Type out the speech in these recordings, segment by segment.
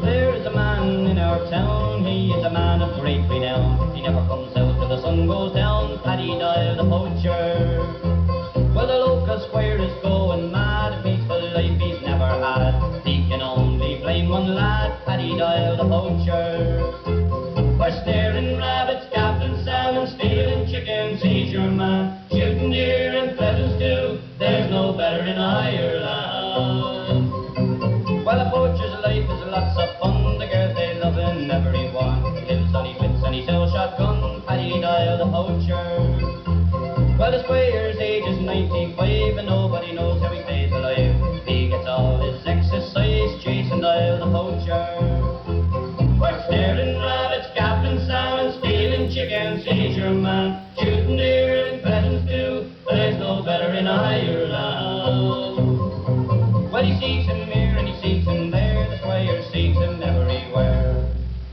There's a man in our town, he is a man of great renown. He never comes out till the sun goes down, Paddy Doyle the poacher. Well, the local squire is going mad, a peaceful life he's never had. He can only blame one lad, Paddy Doyle the poacher. For snaring rabbits, gaffing salmon, stealing chickens, he's your man. Shooting deer and pheasants too, there's no better in Ireland. Well, a poacher's life is lots of fun, the girls they love him, everyone. He lives on his wits and he sells shotgun, Paddy Doyle the poacher. Well, the squire's age is 95 and nobody knows how he stays alive. He gets all his exercise chasing Doyle the poacher. For snaring rabbits, gaffing salmon, stealing chickens, he's your man. Shooting deer and pheasants too, there's no better in Ireland. Well, he seeks him here and he seeks him there, the squire seeks him everywhere.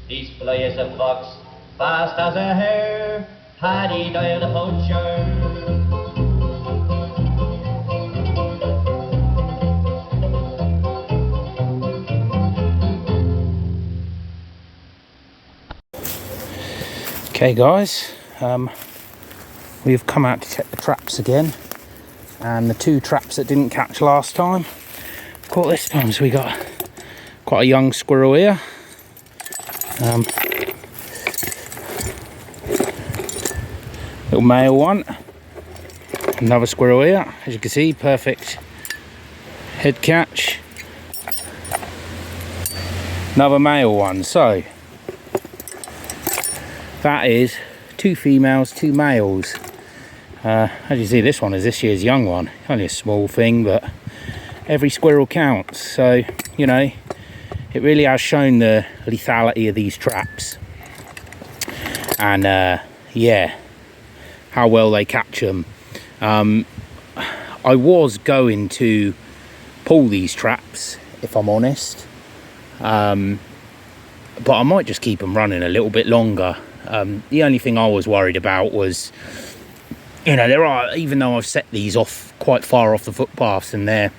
He's fly as a fox, fast as a hare, Paddy Doyle the poacher. Okay guys, we've come out to check the traps again, and the two traps that didn't catch last time caught this time. So we got quite a young squirrel here, little male one, another squirrel here, as you can see, perfect head catch, another male one. So that is two females, two males. As you see, this one is this year's young one. Only a small thing, but every squirrel counts. So, you know, it really has shown the lethality of these traps. And, yeah, how well they catch them. I was going to pull these traps, if I'm honest. But I might just keep them running a little bit longer. The only thing I was worried about was, you know, there are, even though I've set these off quite far off the footpaths and they're,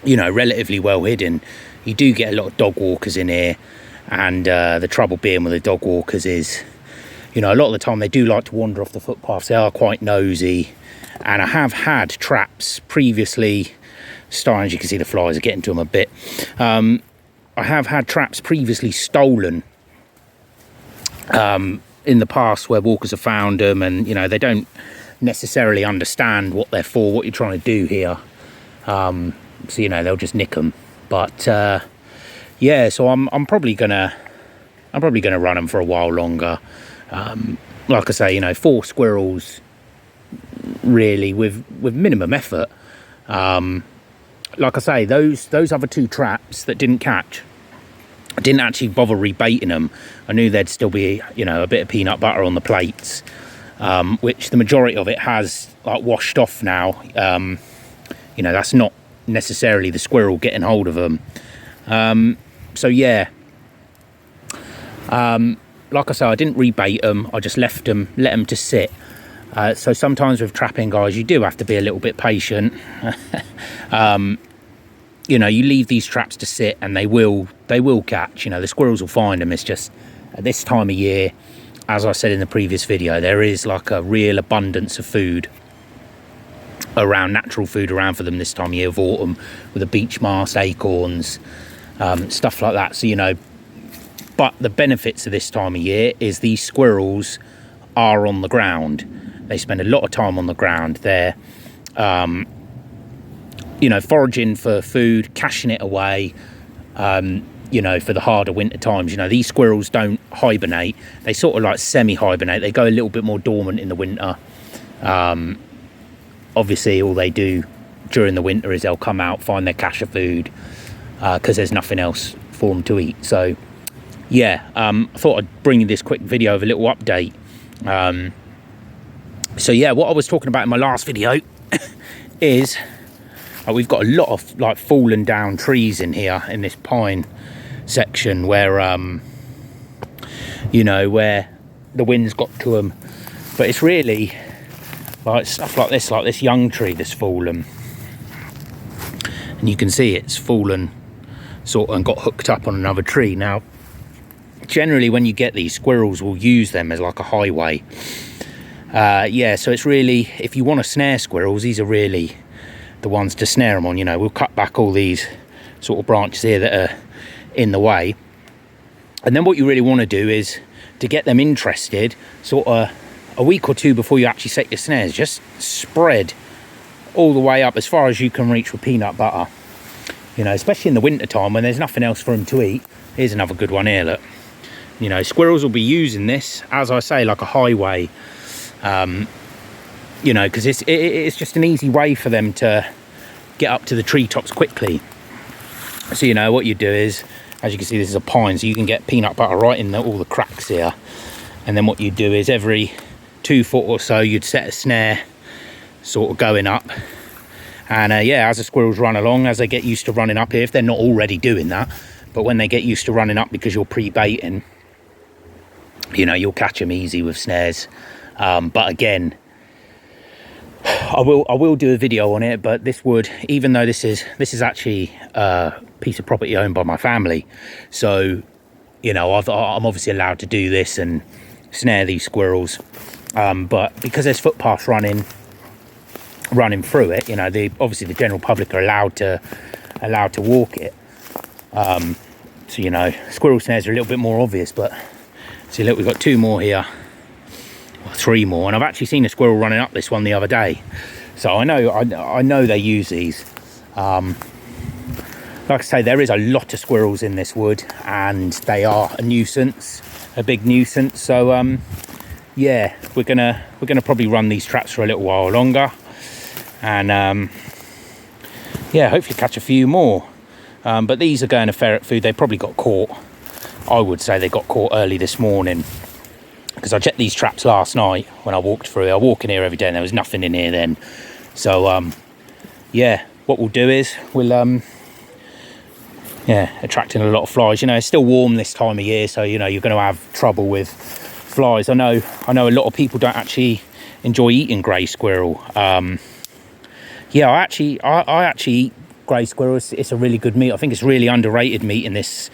you know, relatively well hidden, you do get a lot of dog walkers in here. And the trouble being with the dog walkers is, you know, a lot of the time they do like to wander off the footpaths. They are quite nosy. And I have had traps previously, starting, as you can see, the flies are getting to them a bit. I have had traps previously stolen in the past where walkers have found them, and you know, they don't necessarily understand what they're for, what you're trying to do here. So you know, they'll just nick them. But yeah, so I'm probably gonna run them for a while longer. Like I say, you know, 4 squirrels really with minimum effort. Like I say, those other 2 traps that didn't catch, I didn't actually bother rebaiting them. I knew there'd still be, you know, a bit of peanut butter on the plates, which the majority of it has like washed off now. You know, that's not necessarily the squirrel getting hold of them. So yeah, like I say, I didn't rebait them. I just let them to sit. So sometimes with trapping, guys, you do have to be a little bit patient. You know, you leave these traps to sit and they will catch. You know, the squirrels will find them. It's just at this time of year, as I said in the previous video, there is like a real abundance of food around, natural food around for them this time of year of autumn, with the beech mast, acorns, stuff like that. So, you know, but the benefits of this time of year is these squirrels are on the ground. They spend a lot of time on the ground. They're you know, foraging for food, caching it away, you know, for the harder winter times. You know, these squirrels don't hibernate. They sort of like semi-hibernate. They go a little bit more dormant in the winter. Obviously, all they do during the winter is they'll come out, find their cache of food, because there's nothing else for them to eat. So, yeah, I thought I'd bring you this quick video of a little update. So, yeah, what I was talking about in my last video is... we've got a lot of like fallen down trees in here in this pine section where you know, where the wind's got to them, but it's really like stuff like this young tree that's fallen, and you can see it's fallen sort of and got hooked up on another tree. Now generally when you get these, squirrels will use them as like a highway. Yeah, so it's really, if you want to snare squirrels, these are really the ones to snare them on. You know, we'll cut back all these sort of branches here that are in the way, and then what you really want to do is to get them interested sort of a week or two before you actually set your snares. Just spread all the way up as far as you can reach with peanut butter, you know, especially in the winter time when there's nothing else for them to eat. Here's another good one here, look. You know, squirrels will be using this, as I say, like a highway, you know, because it's just an easy way for them to get up to the treetops quickly. So, you know, what you do is, as you can see, this is a pine, so you can get peanut butter right in all the cracks here. And then what you do is every 2 foot or so, you'd set a snare sort of going up. And yeah, as the squirrels run along, as they get used to running up here, if they're not already doing that, but when they get used to running up because you're pre-baiting, you know, you'll catch them easy with snares. But again, I will do a video on it. But this wood, even though this is actually a piece of property owned by my family, so you know, I'm obviously allowed to do this and snare these squirrels. But because there's footpaths running through it, you know, obviously the general public are allowed to walk it. So, you know, squirrel snares are a little bit more obvious. But see, look, we've got 2 more here, or 3 more, and I've actually seen a squirrel running up this one the other day. So I know they use these. Like I say, there is a lot of squirrels in this wood, and they are a nuisance, a big nuisance. So yeah, we're gonna probably run these traps for a little while longer, and yeah, hopefully catch a few more. But these are going to ferret food. They probably got caught. I would say they got caught early this morning, because I checked these traps last night when I walked through. I walk in here every day and there was nothing in here then. So yeah, what we'll do is we'll yeah, attracting a lot of flies. You know, it's still warm this time of year, so you know you're going to have trouble with flies. I know a lot of people don't actually enjoy eating grey squirrel. Yeah, I actually eat grey squirrel. It's a really good meat. I think it's really underrated meat in this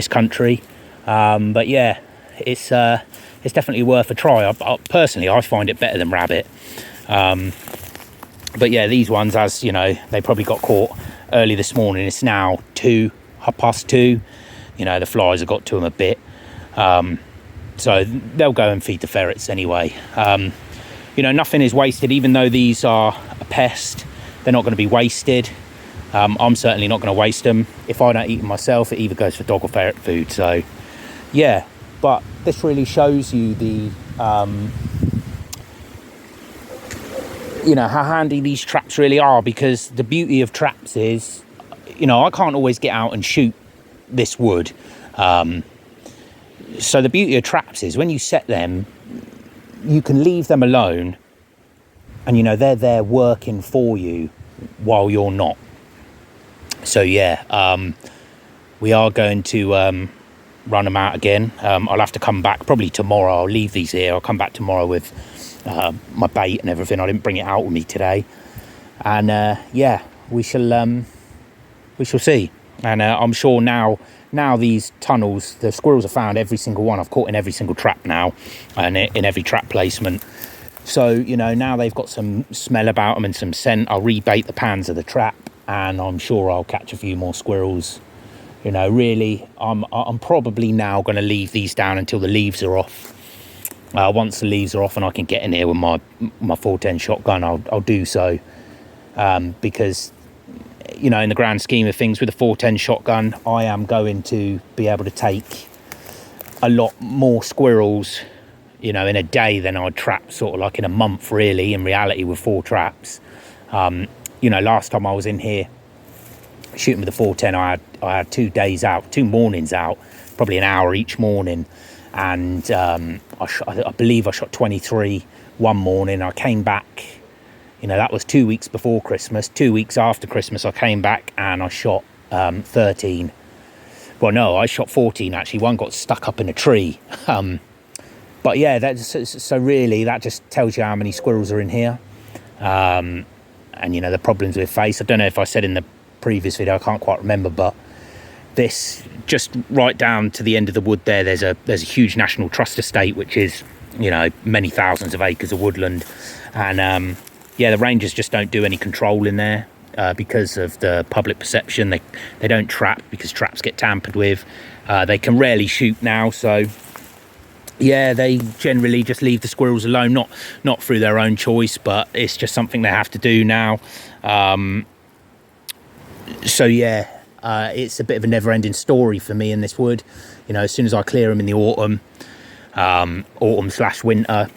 country. But yeah, it's definitely worth a try. Personally, I find it better than rabbit. But yeah, these ones, as you know, they probably got caught early this morning. It's now 2:30. You know, the flies have got to them a bit. So they'll go and feed the ferrets anyway. You know, nothing is wasted. Even though these are a pest, they're not going to be wasted. I'm certainly not going to waste them. If I don't eat them myself, it either goes for dog or ferret food. So yeah, but this really shows you the you know, how handy these traps really are, because the beauty of traps is, you know, I can't always get out and shoot this wood. So the beauty of traps is when you set them, you can leave them alone, and you know they're there working for you while you're not. So yeah, we are going to run them out again. I'll have to come back probably tomorrow. I'll leave these here. I'll come back tomorrow with my bait and everything. I didn't bring it out with me today, and yeah, we shall see. And I'm sure now these tunnels, the squirrels have found every single one. I've caught in every single trap now, and in every trap placement. So you know, now they've got some smell about them and some scent. I'll rebait the pans of the trap, and I'm sure I'll catch a few more squirrels. You know, really, I'm probably now going to leave these down until the leaves are off. Once the leaves are off and I can get in here with my 410 shotgun, I'll do so. Because, you know, in the grand scheme of things, with a 410 shotgun, I am going to be able to take a lot more squirrels, you know, in a day than I'd trap sort of like in a month, really, in reality, with 4 traps. You know, last time I was in here shooting with the 410, I had 2 days out, 2 mornings out, probably an hour each morning, and I believe I shot 23 one morning. I came back, you know, that was 2 weeks before Christmas. 2 weeks after Christmas I came back and I shot 13. Well, no, I shot 14 actually. One got stuck up in a tree. But yeah, so really that just tells you how many squirrels are in here. and you know, the problems we face. I don't know if I said in the previous video, I can't quite remember, but this, just right down to the end of the wood there's a huge National Trust estate, which is, you know, many thousands of acres of woodland, and yeah, the rangers just don't do any control in there because of the public perception. They don't trap because traps get tampered with. They can rarely shoot now, so yeah, they generally just leave the squirrels alone, not through their own choice, but it's just something they have to do now. So yeah, it's a bit of a never-ending story for me in this wood. You know, as soon as I clear them in the autumn / winter,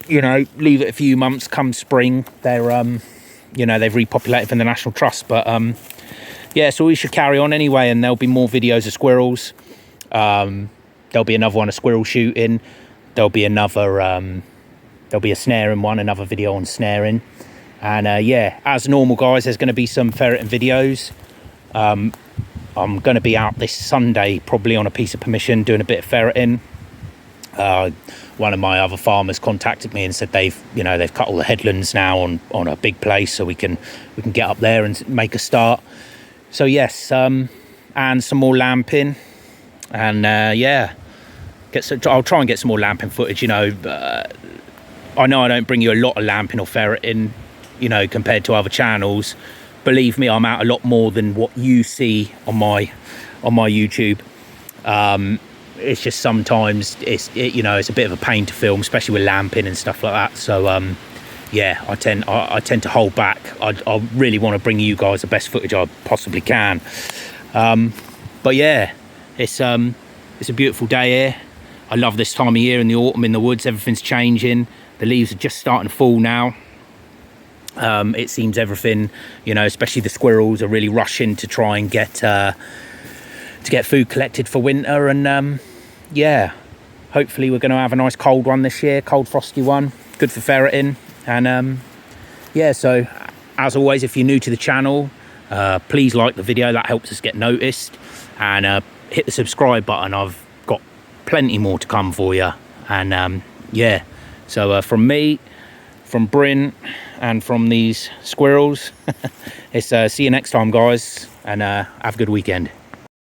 you know, leave it a few months, come spring, they're you know, they've repopulated from the National Trust. But yeah, so we should carry on anyway, and there'll be more videos of squirrels. There'll be another one of squirrel shooting. There'll be another there'll be a snaring one, another video on snaring. And yeah, as normal, guys, there's going to be some ferreting videos. I'm going to be out this Sunday, probably on a piece of permission, doing a bit of ferreting. One of my other farmers contacted me and said they've cut all the headlands now on a big place, so we can get up there and make a start. So yes, and some more lamping, and yeah, I'll try and get some more lamping footage. You know, I know I don't bring you a lot of lamping or ferreting, you know, compared to other channels. Believe me, I'm out a lot more than what you see on my YouTube. It's just sometimes it's a bit of a pain to film, especially with lamping and stuff like that. So yeah, I tend to hold back. I really want to bring you guys the best footage I possibly can. But yeah, it's a beautiful day here. I love this time of year in the autumn in the woods. Everything's changing. The leaves are just starting to fall now. It seems everything, you know, especially the squirrels, are really rushing to try and get food collected for winter. And yeah, hopefully we're going to have a nice cold one this year, cold frosty one, good for ferreting. And yeah, so as always, if you're new to the channel, please like the video. That helps us get noticed. And hit the subscribe button. I've got plenty more to come for you. And yeah, so from me, from Bryn, and from these squirrels, it's see you next time, guys, and have a good weekend.